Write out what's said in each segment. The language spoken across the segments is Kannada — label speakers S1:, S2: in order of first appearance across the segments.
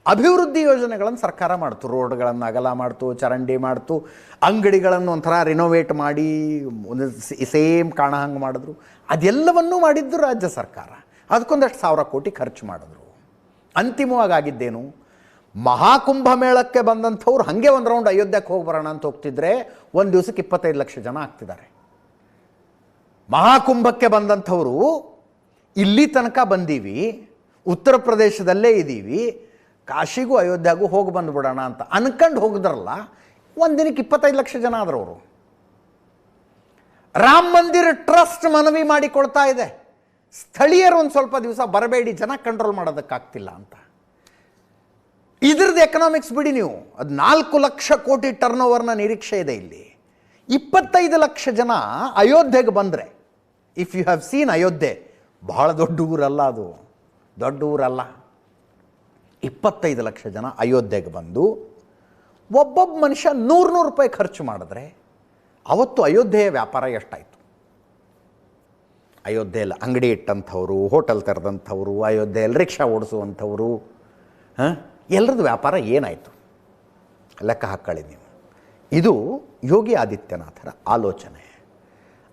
S1: ಅಭಿವೃದ್ಧಿ ಯೋಜನೆಗಳನ್ನು ಸರ್ಕಾರ ಮಾಡ್ತು. ರೋಡ್ಗಳನ್ನು ಅಗಲ ಮಾಡ್ತು, ಚರಂಡಿ ಮಾಡ್ತು, ಅಂಗಡಿಗಳನ್ನು ಒಂಥರ ರಿನೋವೇಟ್ ಮಾಡಿ ಒಂದು ಸೇಮ್ ಕಾಣ ಹಂಗೆ ಮಾಡಿದ್ರು. ಅದೆಲ್ಲವನ್ನೂ ಮಾಡಿದ್ದು ರಾಜ್ಯ ಸರ್ಕಾರ. ಅದಕ್ಕೊಂದಷ್ಟು 1,000 ಕೋಟಿ ಖರ್ಚು ಮಾಡಿದ್ರು. ಅಂತಿಮವಾಗಿ ಆಗಿದ್ದೇನು, ಮಹಾಕುಂಭಮೇಳಕ್ಕೆ ಬಂದಂಥವ್ರು ಹಾಗೆ ಒಂದು ರೌಂಡ್ ಅಯೋಧ್ಯಕ್ಕೆ ಹೋಗಿ ಬರೋಣ ಅಂತ ಹೋಗ್ತಿದ್ರೆ ಒಂದು ದಿವಸಕ್ಕೆ 25 ಲಕ್ಷ ಜನ ಆಗ್ತಿದ್ದಾರೆ. ಮಹಾಕುಂಭಕ್ಕೆ ಬಂದಂಥವರು ಇಲ್ಲಿ ತನಕ ಬಂದೀವಿ, ಉತ್ತರ ಪ್ರದೇಶದಲ್ಲೇ ಇದ್ದೀವಿ, ಕಾಶಿಗೂ ಅಯೋಧ್ಯೆಗೂ ಹೋಗಿ ಬಂದುಬಿಡೋಣ ಅಂತ ಅನ್ಕಂಡು ಹೋಗಿದ್ರಲ್ಲ, ಒಂದು ದಿನಕ್ಕೆ 25 ಲಕ್ಷ ಜನ ಆದ್ರವರು. ರಾಮ ಮಂದಿರ ಟ್ರಸ್ಟ್ ಮನವಿ ಮಾಡಿಕೊಳ್ತಾ ಇದೆ, ಸ್ಥಳೀಯರು ಒಂದು ಸ್ವಲ್ಪ ದಿವಸ ಬರಬೇಡಿ, ಜನ ಕಂಟ್ರೋಲ್ ಮಾಡೋದಕ್ಕಾಗ್ತಿಲ್ಲ ಅಂತ. ಇದ್ರದ್ದು ಎಕನಾಮಿಕ್ಸ್ ಬಿಡಿ ನೀವು, ಅದು 4 ಲಕ್ಷ ಕೋಟಿ ಟರ್ನ್ ಓವರ್ನ ನಿರೀಕ್ಷೆ ಇದೆ ಇಲ್ಲಿ. 25 ಲಕ್ಷ ಜನ ಅಯೋಧ್ಯೆಗೆ ಬಂದರೆ, if you have seen Ayodhya, ಬಹಳ ದೊಡ್ಡ ಊರಲ್ಲ ಅದು, ದೊಡ್ಡ ಊರಲ್ಲ. 25 ಲಕ್ಷ ಜನ ಅಯೋಧ್ಯೆಗೆ ಬಂದು ಒಬ್ಬೊಬ್ಬ ಮನುಷ್ಯ 100 ರೂಪಾಯಿ ಖರ್ಚು ಮಾಡಿದ್ರೆ ಅವತ್ತು ಅಯೋಧ್ಯೆಯ ವ್ಯಾಪಾರ ಎಷ್ಟಾಯಿತು? ಅಯೋಧ್ಯೆಯಲ್ಲಿ ಅಂಗಡಿ ಇಟ್ಟಂಥವ್ರು, ಹೋಟೆಲ್ ತೆರೆದಂಥವ್ರು, ಅಯೋಧ್ಯೆಯಲ್ಲಿ ರಿಕ್ಷಾ ಓಡಿಸುವಂಥವ್ರು, ಎಲ್ಲರದ್ದು ವ್ಯಾಪಾರ ಏನಾಯಿತು ಲೆಕ್ಕ ಹಾಕ್ಕೊಳ್ಳಿ ನೀವು. ಇದು ಯೋಗಿ ಆದಿತ್ಯನಾಥರ ಆಲೋಚನೆ.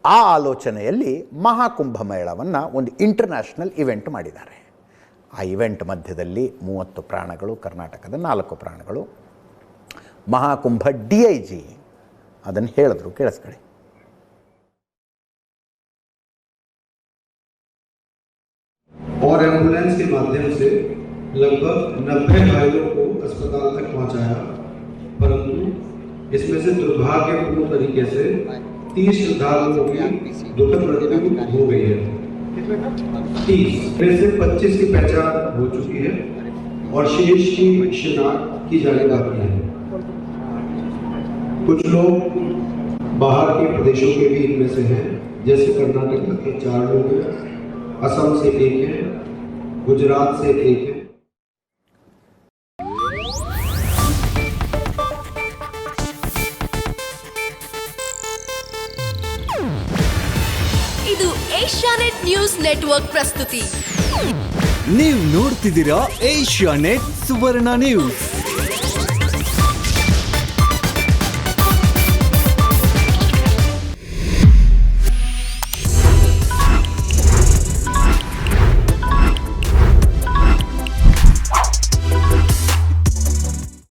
S1: ಆ ಆಲೋಚನೆಯಲ್ಲಿ ಮಹಾಕುಂಭಮೇಳವನ್ನು ಒಂದು ಇಂಟರ್ನ್ಯಾಷನಲ್ ಇವೆಂಟ್ ಮಾಡಿದ್ದಾರೆ. ಆ ಇವೆಂಟ್ ಮಧ್ಯದಲ್ಲಿ 30 ಪ್ರಾಣಗಳು, ಕರ್ನಾಟಕದ 4 ಪ್ರಾಣಗಳು. ಮಹಾಕುಂಭ DIG ಅದನ್ನು ಹೇಳಿದ್ರು, ಕೇಳಿಸ್ಕೊಳ್ಳಿ.
S2: और एम्बुलेंस के माध्यम से लगभग 90 घायलों को अस्पताल तक पहुंचाया, परंतु इसमें से दुर्भाग्यपूर्ण तरीके से 30 श्रद्धालुओं की दुखद मृत्यु हो गई है। 30 में से 25 की पहचान हो चुकी है और शेष की शिनाख्त की जाने बाकी है। कुछ लोग बाहर के प्रदेशों के भी इनमें से हैं, जैसे कर्नाटक के 4 लोग हैं, असम से 1 है, गुजरात से 1 है।
S3: ಇದು ಏಷ್ಯಾನೆಟ್ ನ್ಯೂಸ್ ನೆಟ್ವರ್ಕ್ ಪ್ರಸ್ತುತಿ.
S4: ನೀವು ನೋಡ್ತಿದ್ದೀರಾ ಏಷ್ಯಾನೆಟ್ ಸುವರ್ಣ ನ್ಯೂಸ್.